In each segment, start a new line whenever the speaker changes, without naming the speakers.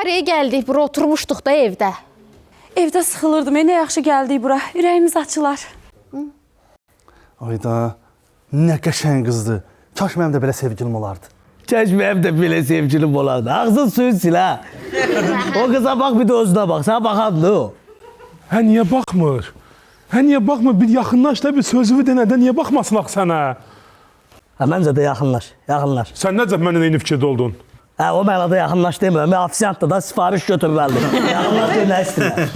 Haraya gəldik, bura oturmuşduq da evdə.
Evdə sıxılırdım, nə yaxşı gəldik bura. Ürəyimiz açılar.
Ayda, nə qəşəng qızdır. Kaş mənim də belə sevgilim olardı.
Kəş mənim də belə sevgilim olardı. Ağzın suyu sil, ha. O qıza bax, bir də özünə bax. Sən baxandı o.
Hə, niyə baxmır? Hə, niyə baxmır? Bir yaxınlaş da bir sözümü denədə niyə baxmasın axı sənə?
Hə, məncə də yaxınlaş, yaxınlaş.
Sən necə mənlə eyni fikirdə oldun?
Hə, o mənada yaxınlaş demirəm. Mən ofisiyantda da sifariş götürməlidir. Yaxınlaş deyə nə istəyirəm?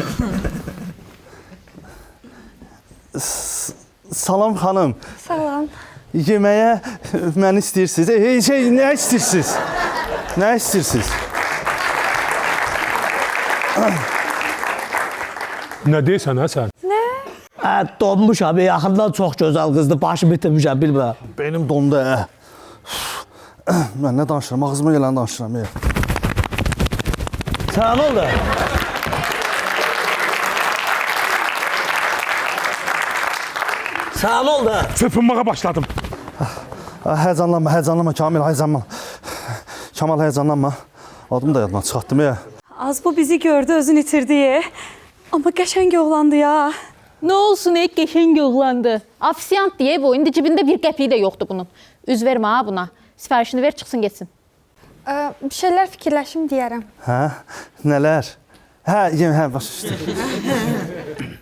Salam xanım.
Salam.
Yeməyə məni istəyirsiniz. Nə istəyirsiniz? Nə istəyirsiniz?
Nə deyirsən, hə sən?
Hə, donmuş abi, yaxından çox gözəl qızdı. Başımı itirmişəm, bilmirəm.
Benim dondu, hə. Mən nə danışıram? Ağzıma gələni danışıram.
Sənə nə oldu? Sənə nə oldu?
Çırpınmağa başladım.
Həyəcanlanma Kamil, həyəcanlanma. Kamal, həyəcanlanma. Adımı da yadına çıxartdım,
Az bu bizi gördü, özünü itirdi. Amma qəşəng oğlandı ya.
Nə olsun, qəşəng oğlandı. Ofisiyant deyə bu, indi cibində bir qəpiyi də yoxdur bunun. Üz vermə ha buna. Sifarişini ver, çıxsın getsin.
Bir şeyler fikirləşim deyərəm.
Hə? Nələr? Hə, başa düşdüm.